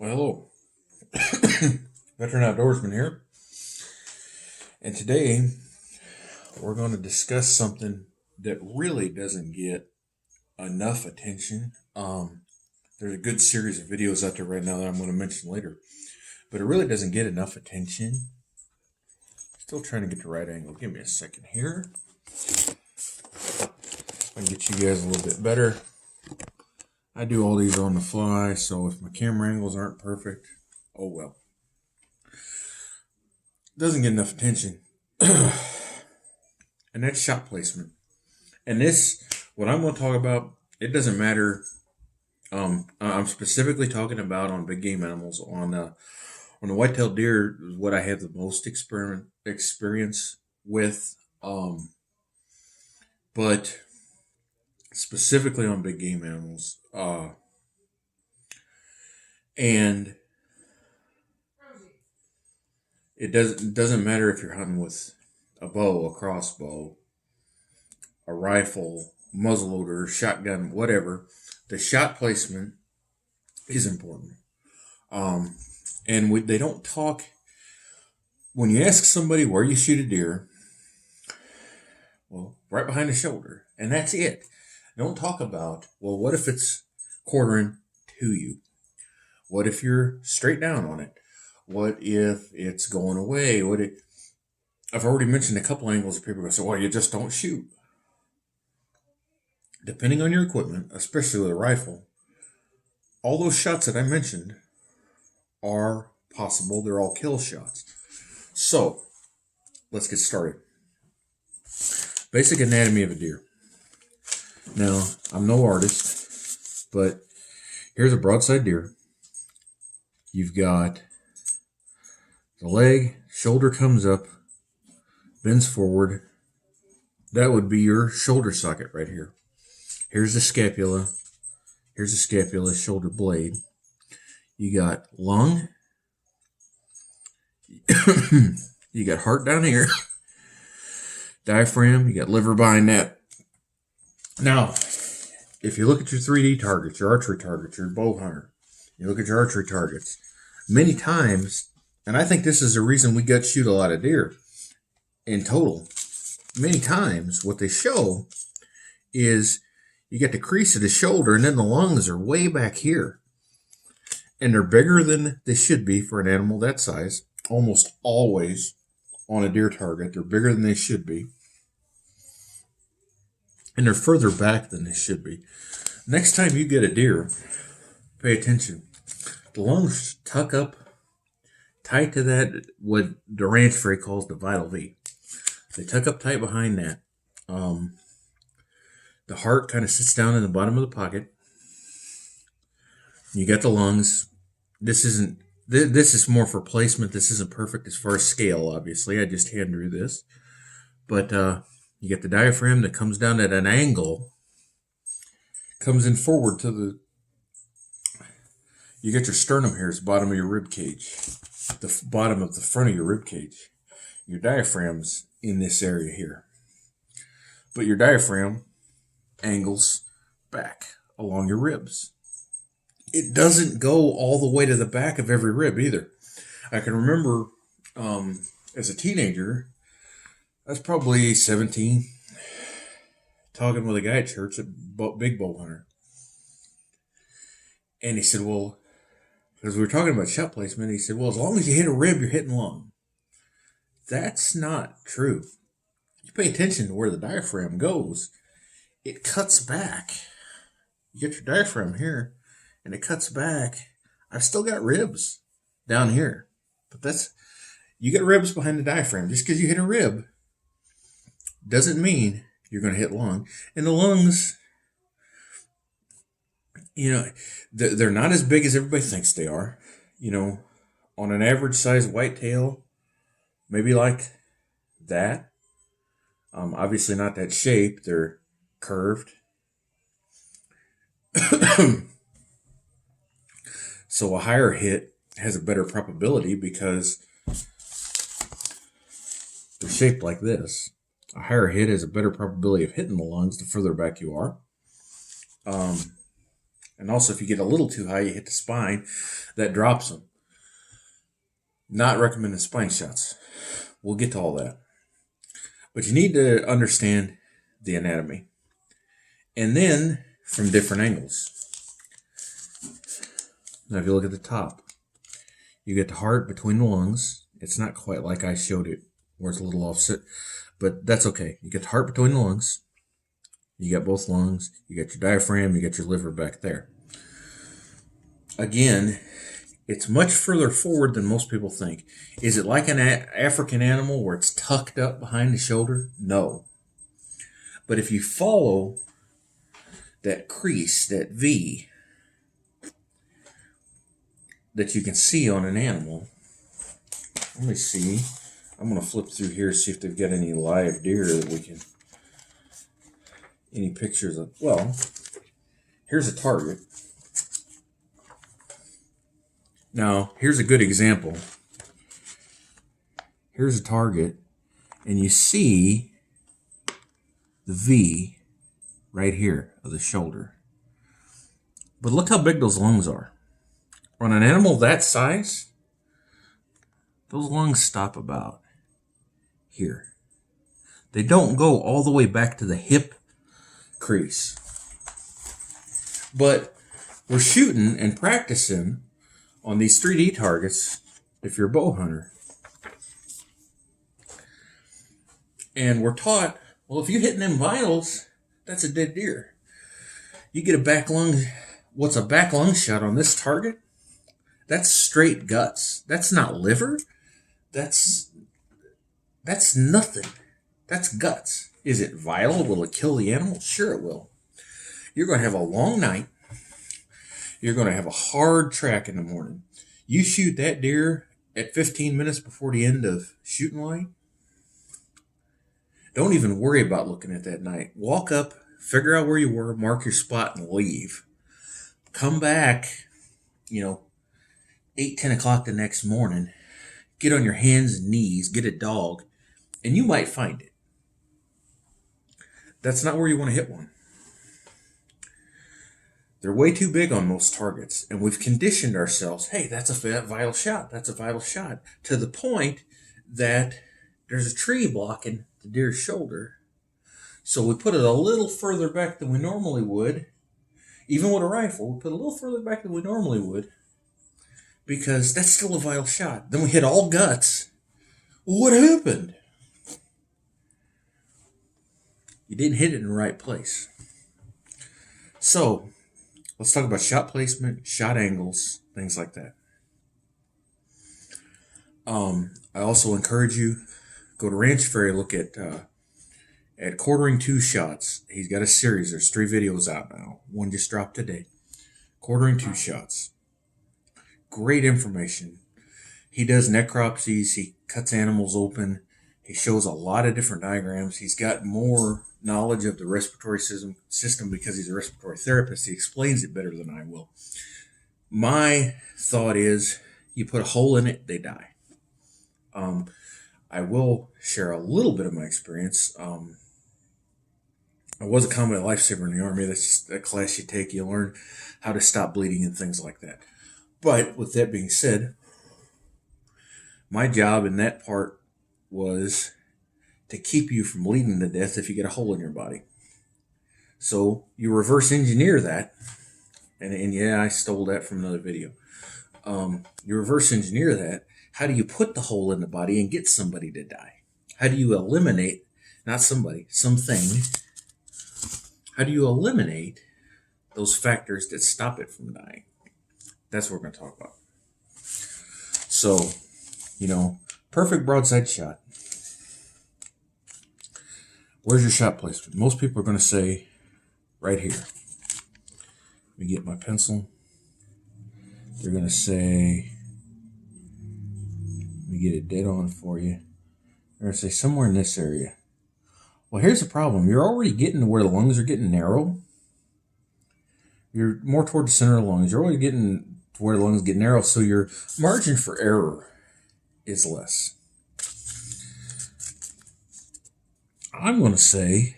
Well, hello. Veteran Outdoorsman here. And today we're going to discuss something that really doesn't get enough attention. There's a good series of videos out there right now that I'm going to mention later, but it really doesn't get enough attention. Still trying to get the right angle. Give me a second here. I can get you guys a little bit better. I do all these on the fly, so if my camera angles aren't perfect, oh well. Doesn't get enough attention. And that's shot placement. And this, what I'm going to talk about, it doesn't matter. I'm specifically talking about on big game animals. On the white-tailed deer is what I have the most experience with. But specifically on big game animals. And it doesn't matter if you're hunting with a bow, a crossbow, a rifle, muzzleloader, shotgun, whatever. The shot placement is important. And they don't talk. When you ask somebody where you shoot a deer, well, right behind the shoulder, and that's it. Don't talk about, well, what if it's quartering to you? What if you're straight down on it? What if it's going away? I've already mentioned a couple angles. People go say, well, you just don't shoot. Depending on your equipment, especially with a rifle, all those shots that I mentioned are possible. They're all kill shots. So, let's get started. Basic anatomy of a deer. Now, I'm no artist, but here's a broadside deer. You've got the leg, shoulder comes up, bends forward. That would be your shoulder socket right here. Here's the scapula. Here's the scapula, shoulder blade. You got lung. You got heart down here. Diaphragm. You got liver behind that. Now, if you look at your 3D targets, your archery targets, your bow hunter, you look at your archery targets, many times, and I think this is the reason we gut shoot a lot of deer in total, many times what they show is you get the crease of the shoulder and then the lungs are way back here. And they're bigger than they should be for an animal that size. Almost always on a deer target, they're bigger than they should be. And they're further back than they should be. Next time you get a deer, pay attention. The lungs tuck up tight to that, what the ranch fray calls the vital V. They tuck up tight behind that. The heart kind of sits down in the bottom of the pocket. You got the lungs. This is more for placement. This isn't perfect as far as scale, obviously. I just hand drew this. But you get the diaphragm that comes down at an angle, comes in forward to the. You get your sternum here, it's the bottom of your rib cage, the bottom of the front of your rib cage. Your diaphragm's in this area here, but your diaphragm angles back along your ribs. It doesn't go all the way to the back of every rib either. I can remember as a teenager, I was probably 17, talking with a guy at church, a big bow hunter. And he said, well, because we were talking about shot placement, he said, well, as long as you hit a rib, you're hitting lung. That's not true. You pay attention to where the diaphragm goes, it cuts back. You get your diaphragm here, and it cuts back. I've still got ribs down here. But you get ribs behind the diaphragm. Just because you hit a rib doesn't mean you're going to hit lung. And the lungs, they're not as big as everybody thinks they are. On an average size whitetail, maybe like that. Obviously not that shape. They're curved. So a higher hit has a better probability because they're shaped like this. A higher hit has a better probability of hitting the lungs the further back you are. And also, if you get a little too high, you hit the spine, that drops them. Not recommending spine shots. We'll get to all that. But you need to understand the anatomy. And then from different angles. Now, if you look at the top, you get the heart between the lungs. It's not quite like I showed it, where it's a little offset, but that's okay. You get the heart between the lungs. You got both lungs. You got your diaphragm. You got your liver back there. Again, it's much further forward than most people think. Is it like an African animal where it's tucked up behind the shoulder? No. But if you follow that crease, that V, that you can see on an animal. Let me see. I'm going to flip through here, see if they've got any live deer that we can, any pictures of. Well, here's a target. Now, here's a good example. Here's a target, and you see the V right here of the shoulder. But look how big those lungs are. On an animal that size, those lungs stop about here. They don't go all the way back to the hip crease. But we're shooting and practicing on these 3D targets if you're a bow hunter. And we're taught, well, if you're hitting them vitals, that's a dead deer. You get a back lung, what's a back lung shot on this target? That's straight guts. That's not liver. That's nothing. That's guts. Is it vital? Will it kill the animal? Sure it will. You're going to have a long night. You're going to have a hard track in the morning. You shoot that deer at 15 minutes before the end of shooting light. Don't even worry about looking at that night. Walk up, figure out where you were, mark your spot, and leave. Come back, 8, 10 o'clock the next morning. Get on your hands and knees, get a dog, and you might find it. That's not where you want to hit one. They're way too big on most targets, and we've conditioned ourselves, hey, that's a vital shot, that's a vital shot, to the point that there's a tree blocking the deer's shoulder. So we put it a little further back than we normally would. Even with a rifle, we put it a little further back than we normally would, because that's still a vital shot. Then we hit all guts. What happened? You didn't hit it in the right place. So, let's talk about shot placement, shot angles, things like that. I also encourage you, go to Ranch Fairy, look at quartering 2 shots. He's got a series. There's 3 videos out now. One just dropped today. Quartering 2 shots. Great information. He does necropsies. He cuts animals open. He shows a lot of different diagrams. He's got more knowledge of the respiratory system because he's a respiratory therapist. He explains it better than I will. My thought is, you put a hole in it, they die. I will share a little bit of my experience. I was a combat lifesaver in the Army. That's just a class you take. You learn how to stop bleeding and things like that. But with that being said, my job in that part was to keep you from bleeding to death if you get a hole in your body. So you reverse engineer that. And yeah, I stole that from another video. You reverse engineer that. How do you put the hole in the body and get somebody to die? How do you eliminate, not somebody, something? How do you eliminate those factors that stop it from dying? That's what we're going to talk about. So, perfect broadside shot. Where's your shot placement? Most people are going to say right here. Let me get my pencil. They're going to say, let me get it dead on for you. They're going to say somewhere in this area. Well, here's the problem. You're already getting to where the lungs are getting narrow. You're more toward the center of the lungs. You're already getting to where the lungs get narrow, so your margin for error is less. I'm going to say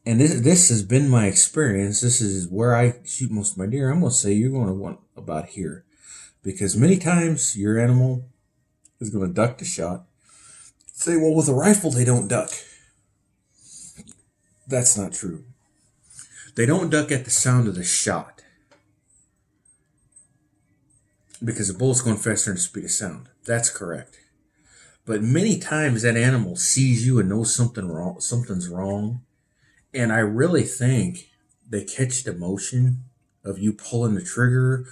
and this has been my experience. This is where I shoot most of my deer. I'm going to say you're going to want about here, because many times your animal is going to duck the shot. Say, well, with a rifle they don't duck. That's not true. They don't duck at the sound of the shot, because the bullet's going faster than the speed of sound. That's correct. But many times that animal sees you and knows something's wrong. And I really think they catch the motion of you pulling the trigger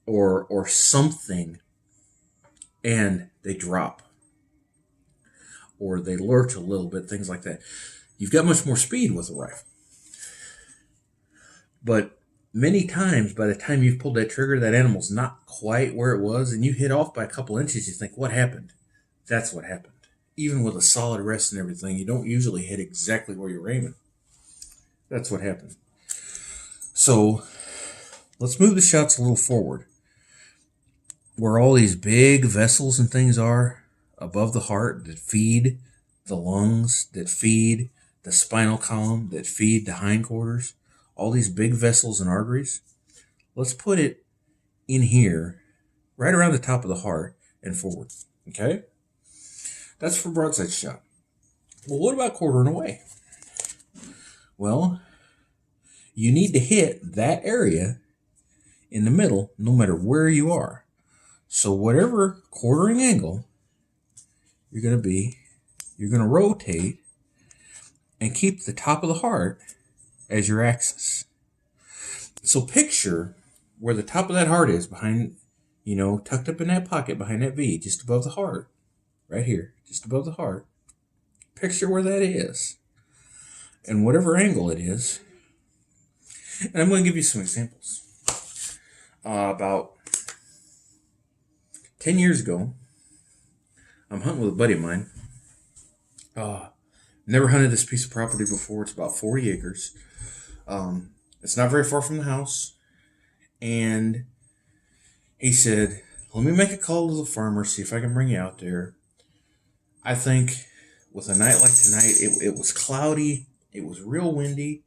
or something, and they drop. Or they lurch a little bit, things like that. You've got much more speed with a rifle. But many times, by the time you've pulled that trigger, that animal's not quite where it was, and you hit off by a couple inches, you think, what happened? That's what happened. Even with a solid rest and everything, you don't usually hit exactly where you're aiming. That's what happened. So let's move the shots a little forward. Where all these big vessels and things are above the heart that feed the lungs, that feed the spinal column, that feed the hindquarters, all these big vessels and arteries, let's put it in here, right around the top of the heart and forward. Okay? That's for broadside shot. Well, what about quartering away? Well, you need to hit that area in the middle no matter where you are. So whatever quartering angle you're going to rotate and keep the top of the heart as your axis. So picture where the top of that heart is, behind, tucked up in that pocket behind that V, just above the heart. Right here, just above the heart. Picture where that is. And whatever angle it is. And I'm going to give you some examples. About 10 years ago, I'm hunting with a buddy of mine. Never hunted this piece of property before. It's about 40 acres. It's not very far from the house. And he said, let me make a call to the farmer, see if I can bring you out there. I think with a night like tonight, it was cloudy. It was real windy.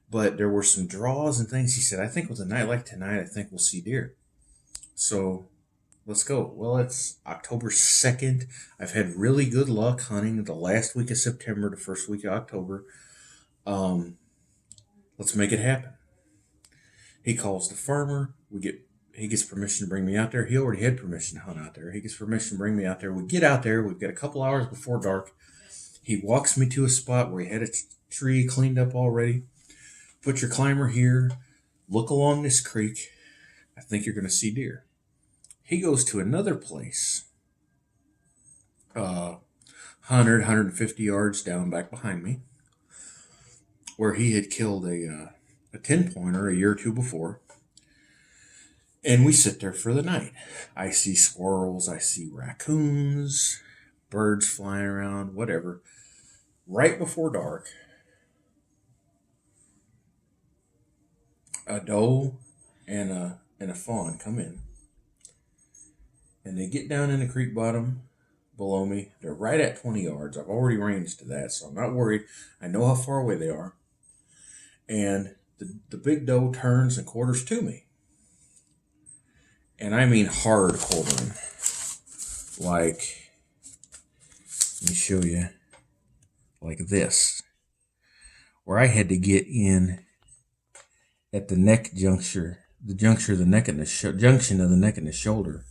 But there were some draws and things. He said, I think with a night like tonight, I think we'll see deer. So let's go. Well, it's October 2nd. I've had really good luck hunting the last week of September, the first week of October. Let's make it happen. He calls the farmer. He gets permission to bring me out there. He already had permission to hunt out there. He gets permission to bring me out there. We get out there. We've got a couple hours before dark. He walks me to a spot where he had a tree cleaned up already. Put your climber here. Look along this creek. I think you're going to see deer. He goes to another place, 150 yards down back behind me, where he had killed a 10-pointer a year or two before. And we sit there for the night. I see squirrels, I see raccoons, birds flying around, whatever. Right before dark, a doe and a fawn come in. And they get down in the creek bottom below me. They're right at 20 yards. I've already ranged to that, so I'm not worried. I know how far away they are. And the big doe turns and quarters to me. And I mean hard quartering. Like, let me show you. Like this. Where I had to get in at the neck juncture. The juncture of the neck and the junction of the neck and the shoulder.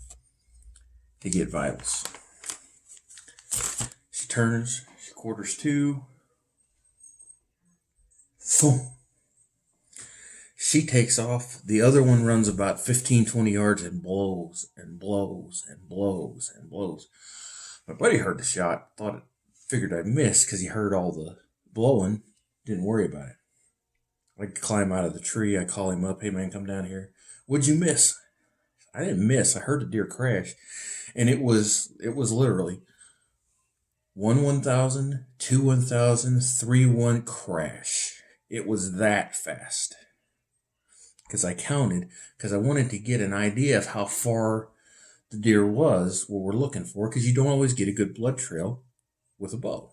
To get vitals. She turns. She quarters to. Boom. She takes off. The other one runs about 15, 20 yards and blows and blows and blows and blows. My buddy heard the shot. Figured I'd miss because he heard all the blowing. Didn't worry about it. I climb out of the tree. I call him up. Hey, man, come down here. What'd you miss? I didn't miss. I heard the deer crash. And it was literally 1,000, 2,000, 3-1 crash. It was that fast. Because I counted, because I wanted to get an idea of how far the deer was, what we're looking for, because you don't always get a good blood trail with a bow.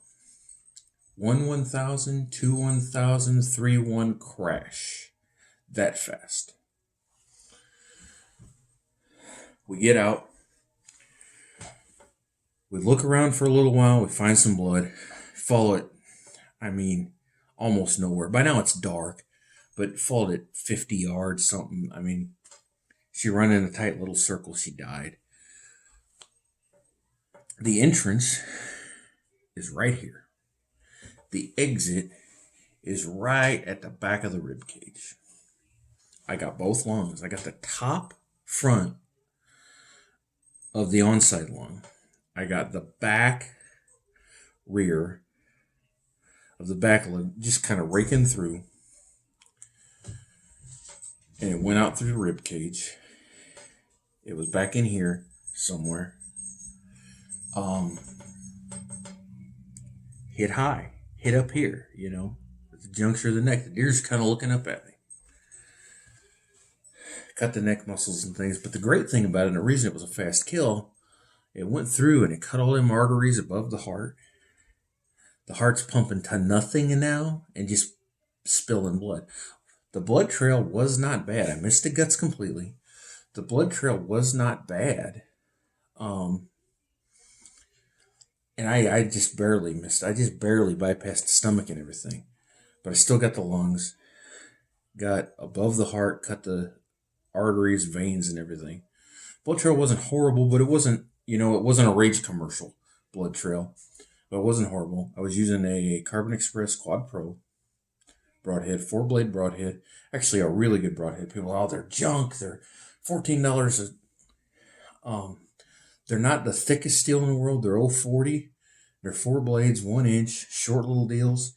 1 1000, 2 1000, 3 1 crash. That fast. We get out. We look around for a little while. We find some blood. Follow it. I mean, almost nowhere. By now it's dark, but followed it 50 yards, something. I mean, she ran in a tight little circle. She died. The entrance is right here. The exit is right at the back of the rib cage. I got both lungs. I got the top front of the onside lung. I got the back rear of the back lung just kind of raking through. And it went out through the rib cage. It was back in here somewhere. Hit high. Hit up here, at the juncture of the neck. The deer's kind of looking up at me. Cut the neck muscles and things. But the great thing about it, and the reason it was a fast kill, it went through and it cut all them arteries above the heart. The heart's pumping to nothing now and just spilling blood. The blood trail was not bad. I missed the guts completely. The blood trail was not bad. And I just barely missed. I just barely bypassed the stomach and everything. But I still got the lungs. Got above the heart, cut the arteries, veins, and everything. Blood trail wasn't horrible, but it wasn't, it wasn't a Rage commercial blood trail. But it wasn't horrible. I was using a Carbon Express Quad Pro broadhead, 4-blade broadhead. Actually, a really good broadhead. People, they're junk. They're $14. They're not the thickest steel in the world. They're 040. They're 4 blades, 1 inch, short little deals.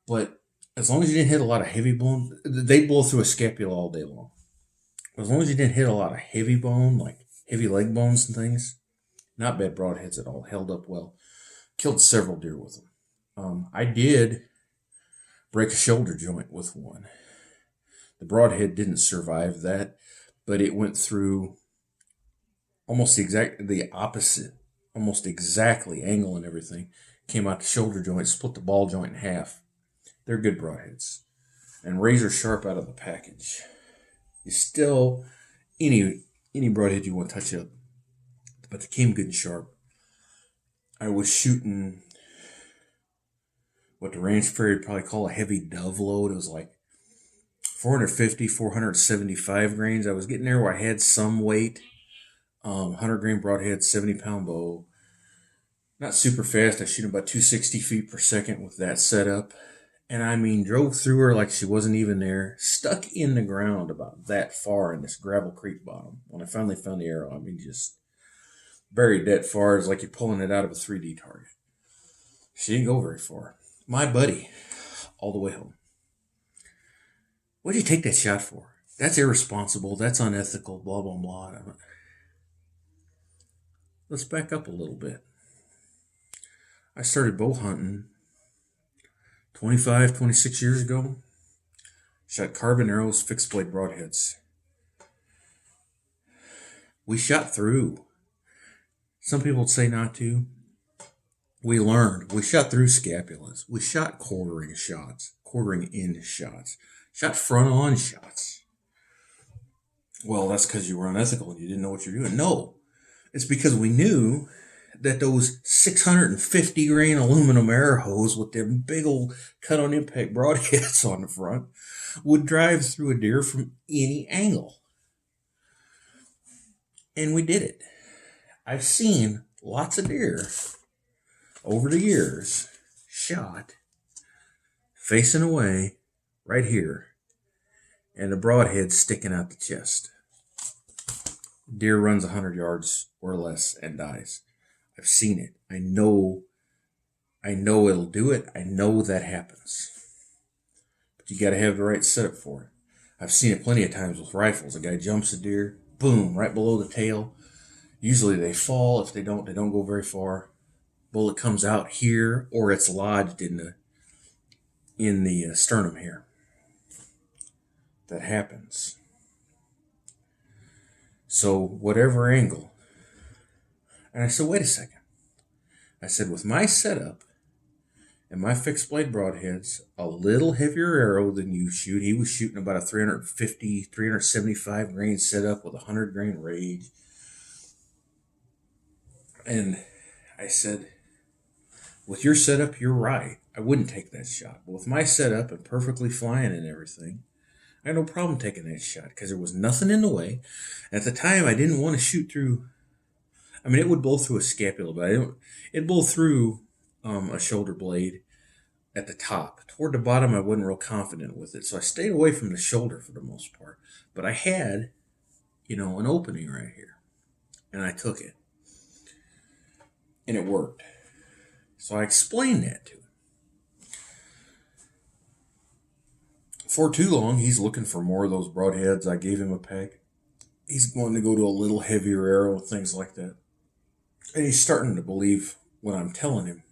But as long as you didn't hit a lot of heavy bone, they blow through a scapula all day long. As long as you didn't hit a lot of heavy bone, like heavy leg bones and things, not bad broadheads at all. Held up well. Killed several deer with them. I did break a shoulder joint with one. The broadhead didn't survive that, but it went through almost the opposite, almost exactly, angle and everything. Came out the shoulder joint, split the ball joint in half. They're good broadheads. And razor sharp out of the package. You still, any broadhead you want to touch up, but they came good and sharp. I was shooting what the ranch prairie would probably call a heavy dove load. It was like 450, 475 grains. I was getting there where I had some weight. 100 grain broadhead, 70-pound bow. Not super fast. I shoot about 260 feet per second with that setup. And I mean, drove through her like she wasn't even there. Stuck in the ground about that far in this gravel creek bottom. When I finally found the arrow, I mean, just buried that far. It's like you're pulling it out of a 3D target. She didn't go very far. My buddy, all the way home. What'd you take that shot for? That's irresponsible. That's unethical. Blah, blah, blah. Let's back up a little bit. I started bow hunting 25, 26 years ago. Shot carbon arrows, fixed blade broadheads. We shot through. Some people would say not to. We learned. We shot through scapulas. We shot quartering in shots. Shot front on shots. Well, that's because you were unethical and you didn't know what you were doing. No. It's because we knew that those 650 grain aluminum arrows with their big old cut on impact broadheads on the front would drive through a deer from any angle. And we did it. I've seen lots of deer over the years shot facing away right here and the broadhead sticking out the chest. Deer runs 100 yards or less and dies. I've seen it. I know it'll do it. I know that happens. But you got to have the right setup for it. I've seen it plenty of times with rifles. A guy jumps a deer, boom, right below the tail. Usually they fall. If they don't go very far. Bullet comes out here, or it's lodged in the sternum here. That happens. So whatever angle. And I said, wait a second. I said, with my setup And my fixed blade broadheads, a little heavier arrow than you shoot. He was shooting about a 350, 375 grain setup with a 100 grain rage. And I said, with your setup, you're right. I wouldn't take that shot. But with my setup and perfectly flying and everything, I had no problem taking that shot because there was nothing in the way. At the time, I didn't want to shoot through. I mean, it would blow through a scapula, but it'd blow through a shoulder blade at the top. Toward the bottom, I wasn't real confident with it, so I stayed away from the shoulder for the most part. But I had, an opening right here, and I took it, and it worked. So I explained that to him. For too long, he's looking for more of those broadheads. I gave him a peg. He's wanting to go to a little heavier arrow, things like that. And he's starting to believe what I'm telling him.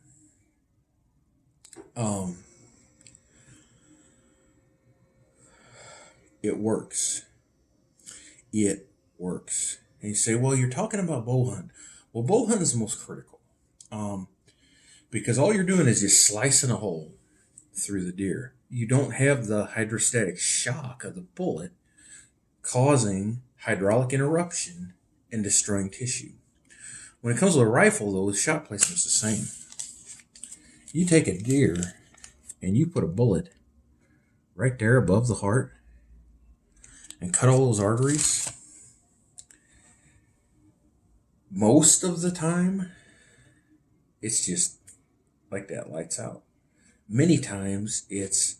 It works. It works. And you say, well, you're talking about bow hunt. Well, bow hunt is the most critical. Because all you're doing is just slicing a hole through the deer. You don't have the hydrostatic shock of the bullet causing hydraulic interruption and destroying tissue. When it comes to a rifle, though, the shot placement's the same. You take a deer and you put a bullet right there above the heart and cut all those arteries. Most of the time, it's just like that, lights out. Many times, it's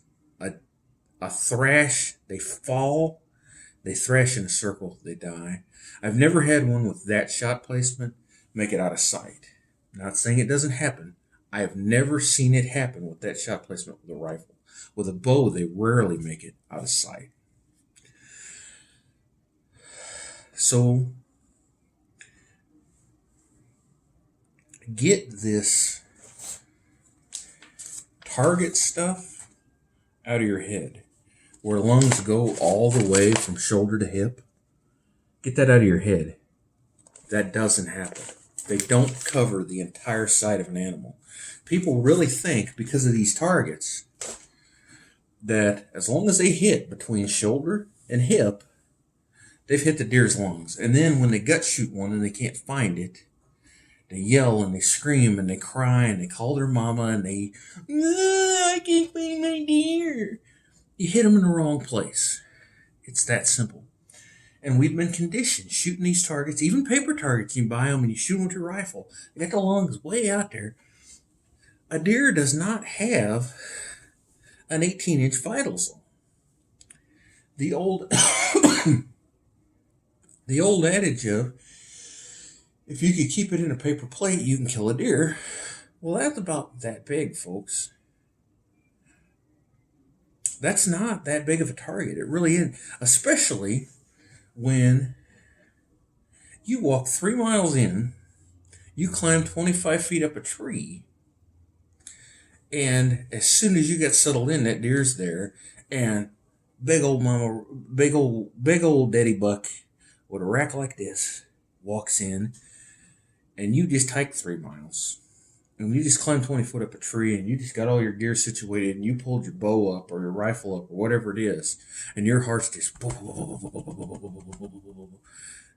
a thrash. They fall, they thrash in a circle, they die. I've never had one with that shot placement make it out of sight. Not saying it doesn't happen. I have never seen it happen with that shot placement with a rifle. With a bow, they rarely make it out of sight. So, get this target stuff out of your head, where lungs go all the way from shoulder to hip. Get that out of your head. That doesn't happen. They don't cover the entire side of an animal. People really think, because of these targets, that as long as they hit between shoulder and hip, they've hit the deer's lungs. And then when they gut shoot one and they can't find it, they yell and they scream and they cry and they call their mama and I can't find my deer. You hit them in the wrong place. It's that simple. And we've been conditioned shooting these targets, even paper targets. You buy them and you shoot them with your rifle. You got the lungs way out there. A deer does not have an 18-inch vital zone. The old adage of, if you could keep it in a paper plate, you can kill a deer. Well, that's about that big, folks. That's not that big of a target. It really isn't. Especially when you walk 3 miles in, you climb 25 feet up a tree, and as soon as you get settled in, that deer's there, and big old daddy buck with a rack like this walks in, and you just hike 3 miles, and you just climb 20 foot up a tree, and you just got all your gear situated, and you pulled your bow up or your rifle up or whatever it is, and your heart's just,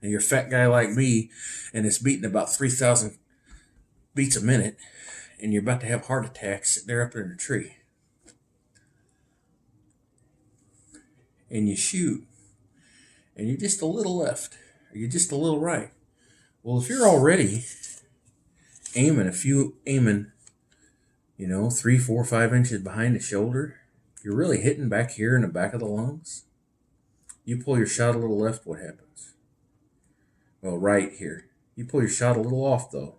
and you're a fat guy like me, and it's beating about 3,000 beats a minute, and you're about to have heart attacks sitting there up in a tree. And you shoot, and you're just a little left, or you're just a little right. Well, if you're already aiming 3, 4, 5 inches behind the shoulder, you're really hitting back here in the back of the lungs. You pull your shot a little left, what happens? Well, right here. You pull your shot a little off, though.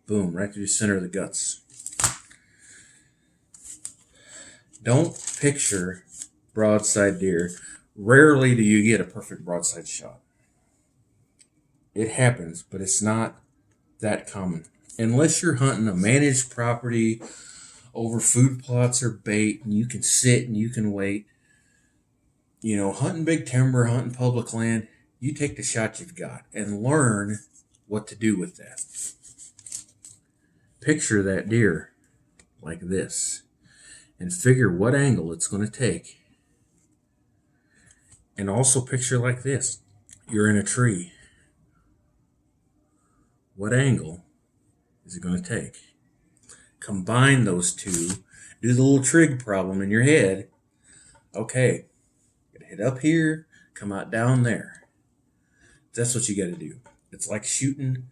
Boom, right through the center of the guts. Don't picture broadside deer. Rarely do you get a perfect broadside shot. It happens, but it's not that common. Unless you're hunting a managed property over food plots or bait, and you can sit and you can wait. Hunting big timber, hunting public land, you take the shot you've got and learn what to do with that. Picture that deer like this. and figure what angle it's going to take. And also picture like this. You're in a tree. What angle is it going to take? Combine those two. Do the little trig problem in your head. Okay, gotta hit up here, come out down there. That's what you got to do. It's like shooting.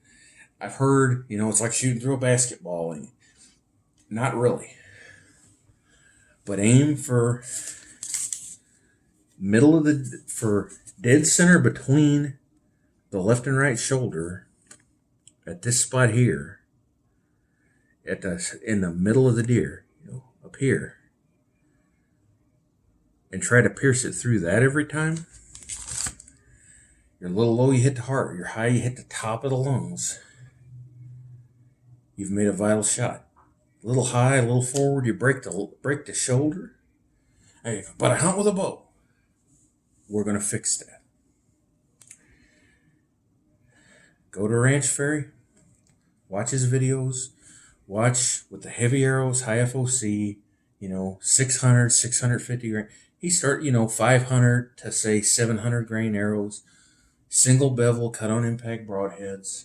I've heard, it's like shooting through a basketball. And not really. But aim for for dead center between the left and right shoulder at this spot here, in the middle of the deer, up here, and try to pierce it through that every time. You're a little low, you hit the heart. You're high, you hit the top of the lungs. You've made a vital shot. A little high, a little forward, you break the shoulder. Hey, but I hunt with a bow. We're going to fix that. Go to Ranch Fairy. Watch his videos. Watch with the heavy arrows, high FOC, 600, 650 grain. He start, 500 to say 700 grain arrows. Single bevel, cut on impact broadheads.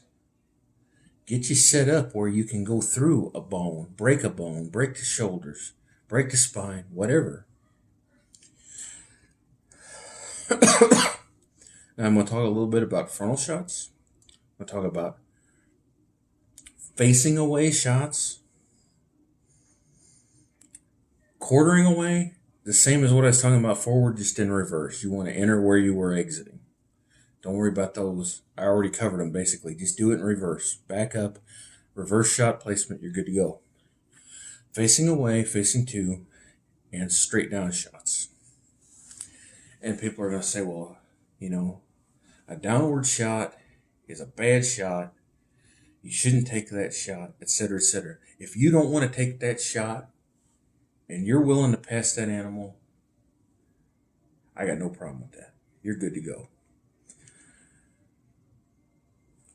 Get you set up where you can go through a bone, break the shoulders, break the spine, whatever. Now I'm going to talk a little bit about frontal shots. I'm going to talk about facing away shots, quartering away, the same as what I was talking about forward, just in reverse. You want to enter where you were exiting. Don't worry about those. I already covered them basically. Just do it in reverse. Back up, reverse shot placement, you're good to go. Facing away, facing to, and straight down shots. And people are going to say, well, a downward shot is a bad shot. You shouldn't take that shot, etc., etc. If you don't want to take that shot and you're willing to pass that animal, I got no problem with that. You're good to go.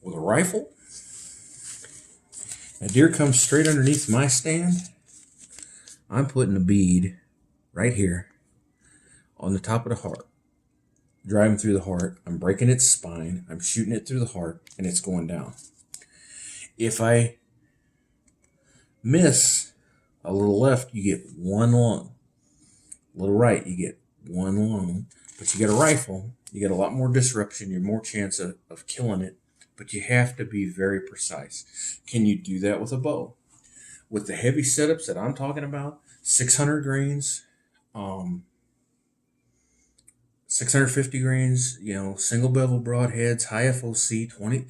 With a rifle, a deer comes straight underneath my stand. I'm putting a bead right here on the top of the heart, driving through the heart. I'm breaking its spine. I'm shooting it through the heart, and it's going down. If I miss a little left, you get one lung. A little right, you get one lung. But you get a rifle, you get a lot more disruption. You're more chance of killing it. But you have to be very precise. Can you do that with a bow? With the heavy setups that I'm talking about, 600 grains, 650 grains, single bevel broadheads, high FOC, 20,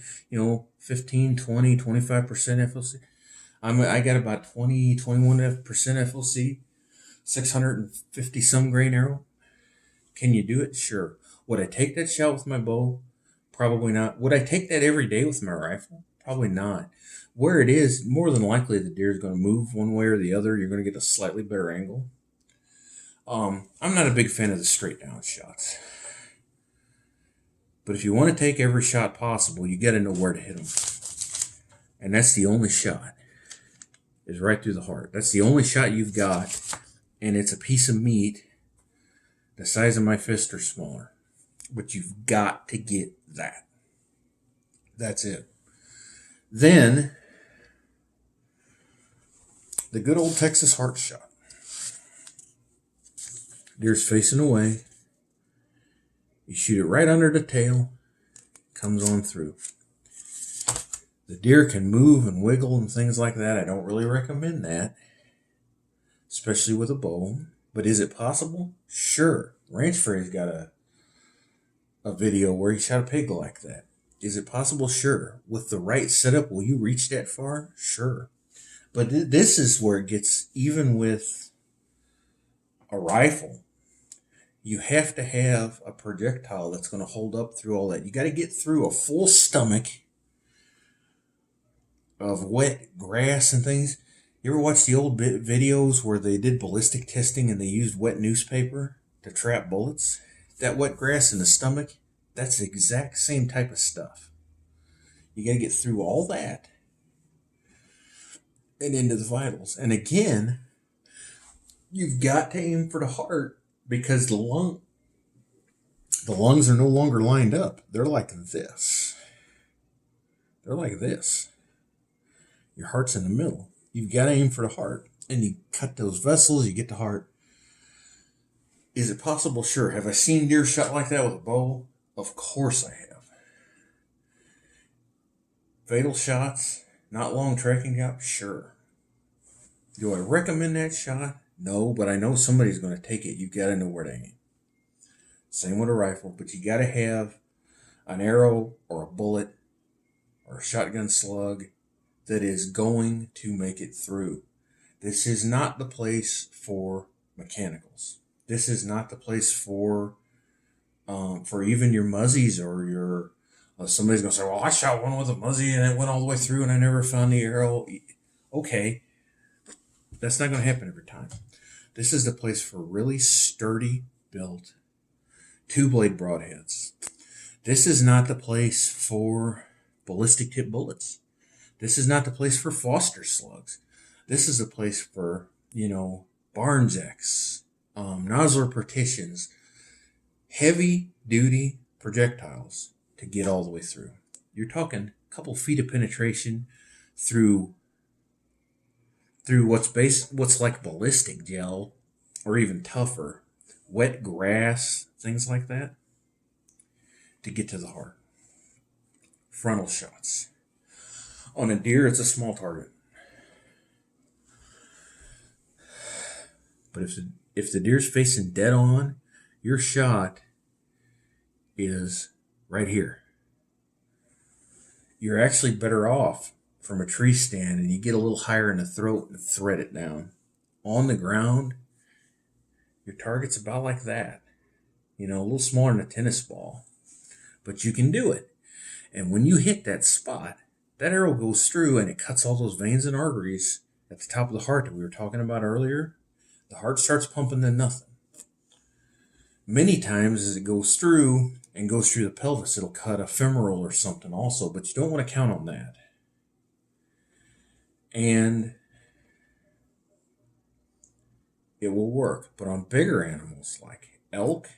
15, 20, 25% FOC. I got about 20, 21% FOC, 650 some grain arrow. Can you do it? Sure. Would I take that shot with my bow? Probably not. Would I take that every day with my rifle? Probably not. Where it is, more than likely the deer is going to move one way or the other. You're going to get a slightly better angle. I'm not a big fan of the straight down shots. But if you want to take every shot possible, you got to know where to hit them. And that's the only shot, is right through the heart. That's the only shot you've got. And it's a piece of meat the size of my fist or smaller. But you've got to get that. That's it. Then, the good old Texas heart shot. Deer's facing away. You shoot it right under the tail. Comes on through. The deer can move and wiggle and things like that. I don't really recommend that, especially with a bow. But is it possible? Sure. Ranch Fairy's got a video where he shot a pig like that. Is it possible? Sure. With the right setup, will you reach that far? Sure. But this is where it gets, even with a rifle, you have to have a projectile that's going to hold up through all that. You got to get through a full stomach of wet grass and things. You ever watch the old videos where they did ballistic testing and they used wet newspaper to trap bullets? That wet grass in the stomach, that's the exact same type of stuff. You got to get through all that and into the vitals. And again, You've got to aim for the heart because the lungs are no longer lined up. They're like this. They're like this. Your heart's in the middle. You've got to aim for the heart. And you cut those vessels, you get the heart. Is it possible? Sure. Have I seen deer shot like that with a bow? Of course I have. Fatal shots, not long tracking shots? Sure. Do I recommend that shot? No, but I know somebody's going to take it. You've got to know where to aim. Same with a rifle, but you got to have an arrow or a bullet or a shotgun slug that is going to make it through. This is not the place for mechanicals. This is not the place for even your muzzies or your. Somebody's gonna say, "Well, I shot one with a muzzy and it went all the way through and I never found the arrow." Okay, that's not going to happen every time. This is the place for really sturdy built 2-blade broadheads. This is not the place for ballistic tip bullets. This is not the place for Foster slugs. This is a place for, Barnes X, Nosler partitions, heavy duty projectiles to get all the way through. You're talking a couple feet of penetration through what's like ballistic gel or even tougher, wet grass, things like that, to get to the heart. Frontal shots. On a deer, it's a small target. But if the deer's facing dead on, your shot is right here. You're actually better off from a tree stand and you get a little higher in the throat and thread it down. On the ground, your target's about like that. A little smaller than a tennis ball. But you can do it. And when you hit that spot, that arrow goes through and it cuts all those veins and arteries at the top of the heart that we were talking about earlier. The heart starts pumping to nothing. Many times as it goes through and goes through the pelvis, it'll cut a femoral or something also, but you don't want to count on that. And it will work. But on bigger animals like elk,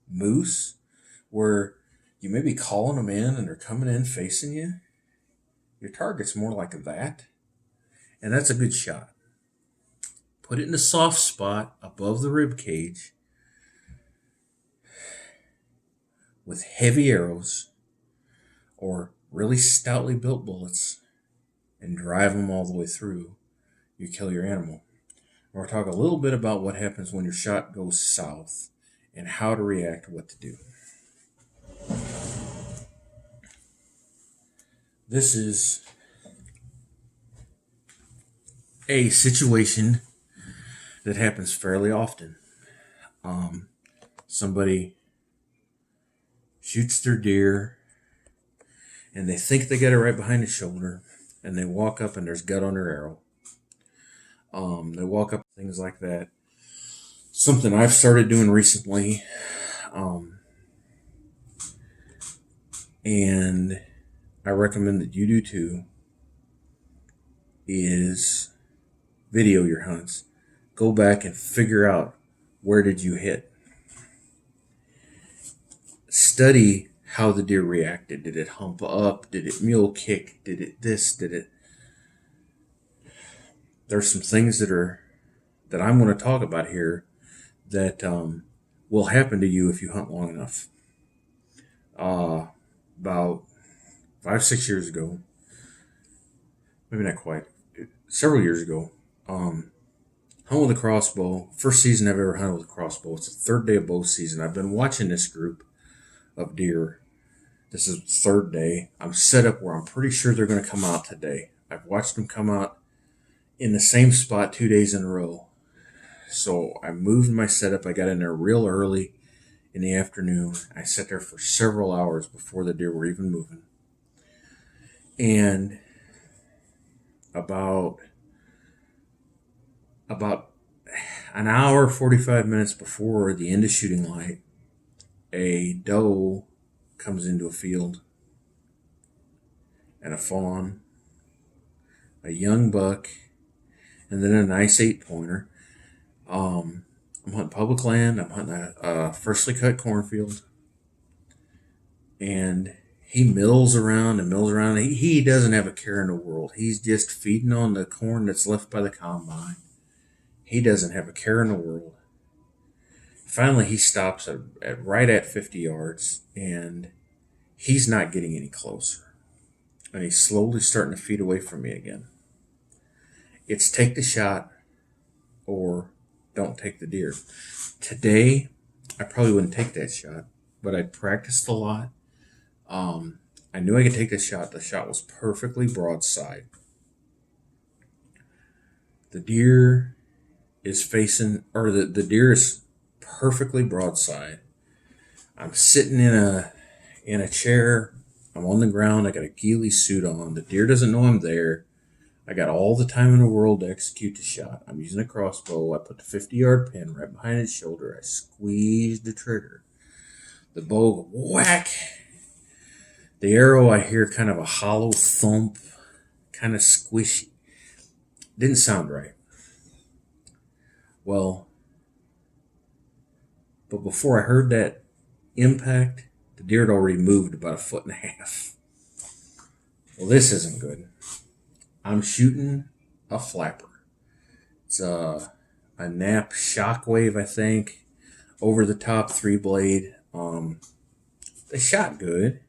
moose, where you may be calling them in and they're coming in facing you, your target's more like that. And that's a good shot. Put it in a soft spot above the rib cage with heavy arrows or really stoutly built bullets and drive them all the way through. You kill your animal. We're going to talk a little bit about what happens when your shot goes south and how to react, what to do. This is a situation that happens fairly often. Somebody shoots their deer and they think they got it right behind the shoulder and they walk up and there's gut on their arrow. They walk up, things like that. Something I've started doing recently, and I recommend that you do too, is video your hunts. Go back and figure out, where did you hit? Study how the deer reacted. Did it hump up? Did it mule kick? Did it this? Did it... There's some things that I'm going to talk about here that will happen to you if you hunt long enough. About 5-6 years ago, maybe not quite, several years ago, hunt with a crossbow. First season I've ever hunted with a crossbow. It's the third day of bow season. I've been watching this group of deer. This is the third day. I'm set up where I'm pretty sure they're going to come out today. I've watched them come out in the same spot 2 days in a row. So I moved my setup. I got in there real early in the afternoon. I sat there for several hours before the deer were even moving. And about an hour, 45 minutes before the end of shooting light, a doe comes into a field and a fawn, a young buck, and then a nice 8-pointer. I'm hunting public land. I'm hunting a freshly cut cornfield, and he mills around and mills around. He doesn't have a care in the world. He's just feeding on the corn that's left by the combine. He doesn't have a care in the world. Finally, he stops at right at 50 yards, and he's not getting any closer. And he's slowly starting to feed away from me again. It's take the shot or don't take the deer. Today, I probably wouldn't take that shot, but I practiced a lot. I knew I could take the shot. The shot was perfectly broadside. The deer is facing, or the deer is perfectly broadside. I'm sitting in a chair. I'm on the ground. I got a ghillie suit on. The deer doesn't know I'm there. I got all the time in the world to execute the shot. I'm using a crossbow. I put the 50-yard pin right behind his shoulder. I squeezed the trigger. The bow, whack. The arrow, I hear kind of a hollow thump, kind of squishy. Didn't sound right. Well, but before I heard that impact, the deer had already moved about 1.5 feet. Well, this isn't good. I'm shooting a flapper. It's a Knapp Shockwave, I think, over the top 3-blade. They shot good.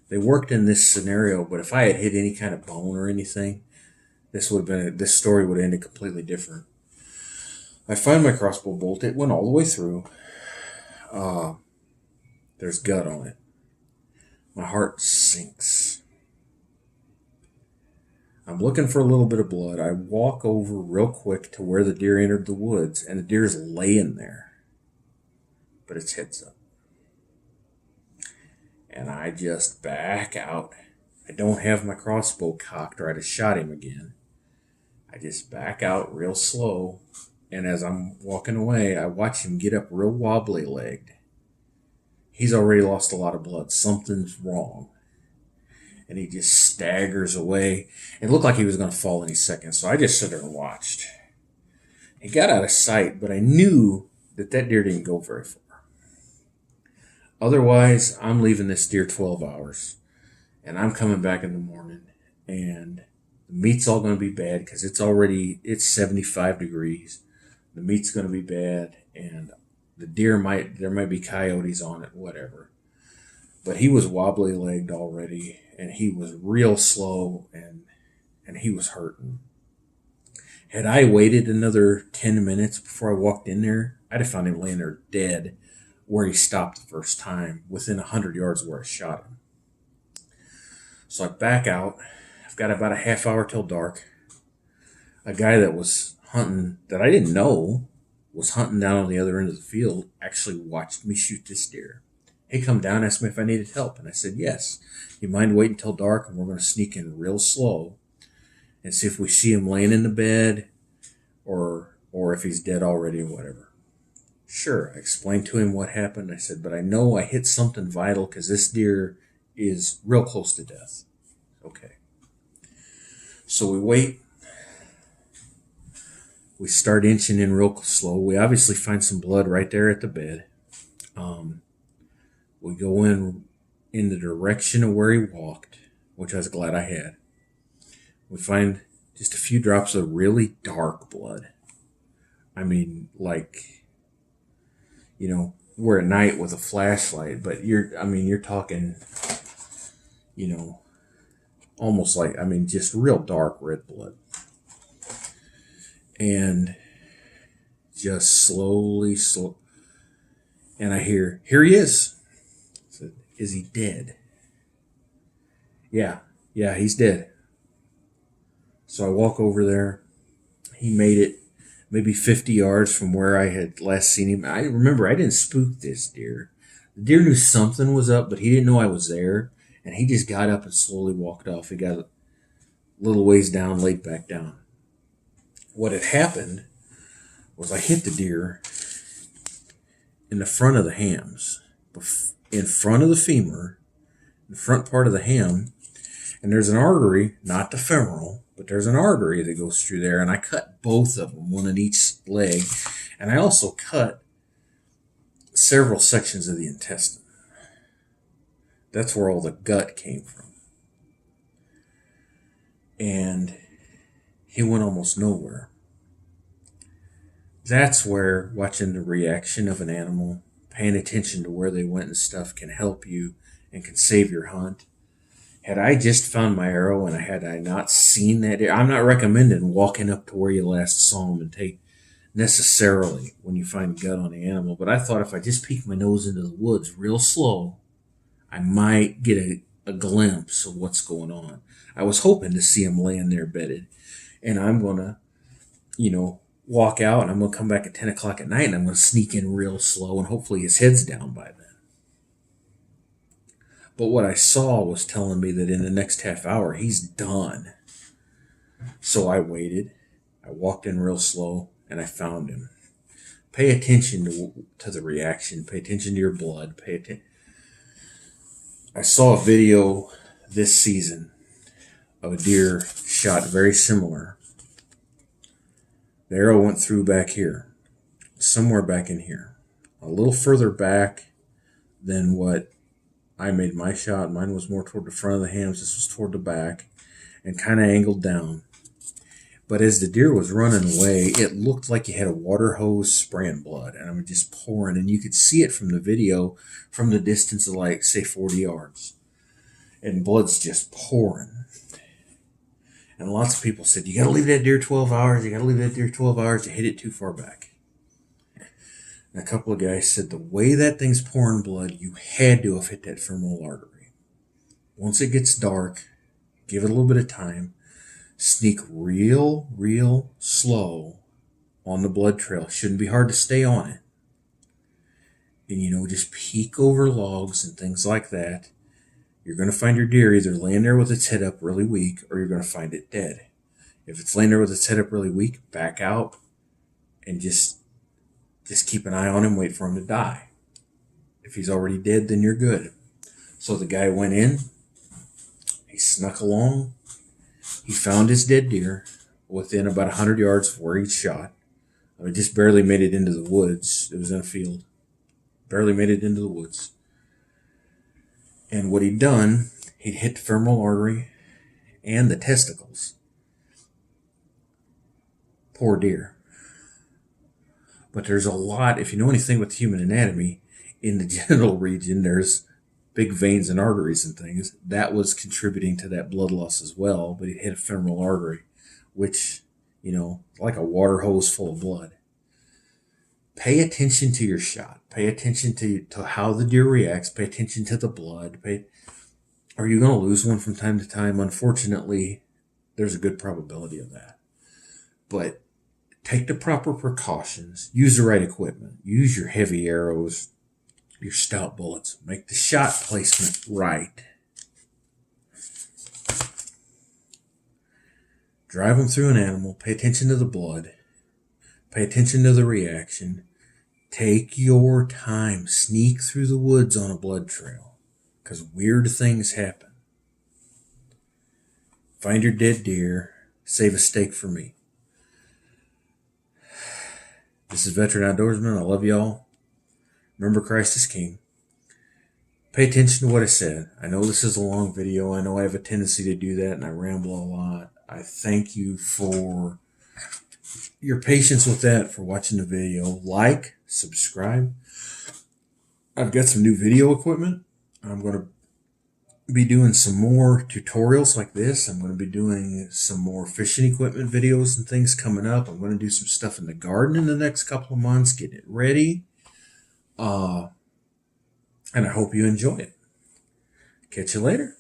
They worked in this scenario, but if I had hit any kind of bone or anything, this story would have ended completely different. I find my crossbow bolt. It went all the way through. There's gut on it. My heart sinks. I'm looking for a little bit of blood. I walk over real quick to where the deer entered the woods, and the deer's laying there, but its head's up. And I just back out. I don't have my crossbow cocked or I'd have shot him again. I just back out real slow, and as I'm walking away, I watch him get up real wobbly-legged. He's already lost a lot of blood. Something's wrong. And he just staggers away. It looked like he was going to fall any second, so I just stood there and watched. He got out of sight, but I knew that deer didn't go very far. Otherwise, I'm leaving this deer 12 hours, and I'm coming back in the morning, and the meat's all going to be bad because it's 75 degrees. The meat's going to be bad, and there might be coyotes on it, whatever. But he was wobbly-legged already, and he was real slow, and he was hurting. Had I waited another 10 minutes before I walked in there, I'd have found him laying there dead where he stopped the first time, within 100 yards where I shot him. So I back out. I've got about a half hour till dark. A guy that was hunting, that I didn't know, was hunting down on the other end of the field, actually watched me shoot this deer. He come down and asked me if I needed help, and I said yes. You mind waiting till dark, and we're going to sneak in real slow and see if we see him laying in the bed or if he's dead already or whatever. Sure, I explained to him what happened. I said, but I know I hit something vital because this deer is real close to death. Okay. So we wait. We start inching in real slow. We obviously find some blood right there at the bed. We go in the direction of where he walked, which I was glad I had. We find just a few drops of really dark blood. I mean, like, we're at night with a flashlight, but you're talking, almost like, just real dark red blood. And just slowly, and I hear, here he is. I said, is he dead? Yeah, he's dead. So I walk over there. He made it maybe 50 yards from where I had last seen him. I remember I didn't spook this deer. The deer knew something was up, but he didn't know I was there. And he just got up and slowly walked off. He got a little ways down, laid back down. What had happened was I hit the deer in the front of the hams, in front of the femur, the front part of the ham, And there's an artery, not the femoral, but there's an artery that goes through there. And I cut both of them, one in each leg. And I also cut several sections of the intestine. That's where all the gut came from. And he went almost nowhere. That's where watching the reaction of an animal, paying attention to where they went and stuff can help you and can save your hunt. Had I just found my arrow and had I not seen that, I'm not recommending walking up to where you last saw him and take necessarily when you find gut on the animal. But I thought if I just peek my nose into the woods real slow, I might get a glimpse of what's going on. I was hoping to see him laying there bedded. And I'm going to, walk out and I'm going to come back at 10 o'clock at night and I'm going to sneak in real slow and hopefully his head's down by then. But what I saw was telling me that in the next half hour, he's done. So I waited. I walked in real slow and I found him. Pay attention to the reaction. Pay attention to your blood. Pay attention. I saw a video this season of a deer shot very similar. The arrow went through back here, somewhere back in here, a little further back than what I made my shot. Mine was more toward the front of the hams. This was toward the back and kind of angled down. But as the deer was running away, it looked like you had a water hose spraying blood. And I mean, just pouring. And you could see it from the video from the distance of like, say, 40 yards. And blood's just pouring. And lots of people said, you got to leave that deer 12 hours. You got to leave that deer 12 hours. You hit it too far back. And a couple of guys said, the way that thing's pouring blood, you had to have hit that femoral artery. Once it gets dark, give it a little bit of time. Sneak real slow on the blood trail. Shouldn't be hard to stay on it. And, just peek over logs and things like that. You're going to find your deer either laying there with its head up really weak or you're going to find it dead. If it's laying there with its head up really weak, back out and just keep an eye on him, wait for him to die. If he's already dead, then you're good. So the guy went in, he snuck along, he found his dead deer within about 100 yards of where he'd shot. I mean, just barely made it into the woods. It was in a field. Barely made it into the woods. And what he'd done, he'd hit the femoral artery and the testicles. Poor deer. But there's a lot, if you know anything with human anatomy, in the genital region, there's big veins and arteries and things. That was contributing to that blood loss as well, but he hit a femoral artery, which, like a water hose full of blood. Pay attention to your shot. Pay attention to how the deer reacts. Pay attention to the blood. Are you going to lose one from time to time? Unfortunately, there's a good probability of that. But take the proper precautions. Use the right equipment. Use your heavy arrows, your stout bullets. Make the shot placement right. Drive them through an animal. Pay attention to the blood. Pay attention to the reaction. Take your time. Sneak through the woods on a blood trail because weird things happen. Find your dead deer. Save a steak for me. This is Veteran Outdoorsman. I love y'all. Remember, Christ is King. Pay attention to what I said. I know this is a long video. I know I have a tendency to do that and I ramble a lot. I thank you for your patience with that, for watching the video. Like, subscribe. I've got some new video equipment. I'm going to be doing some more tutorials like this. I'm going to be doing some more fishing equipment videos and things coming up. I'm going to do some stuff in the garden in the next couple of months, getting it ready. And I hope you enjoy it. Catch you later.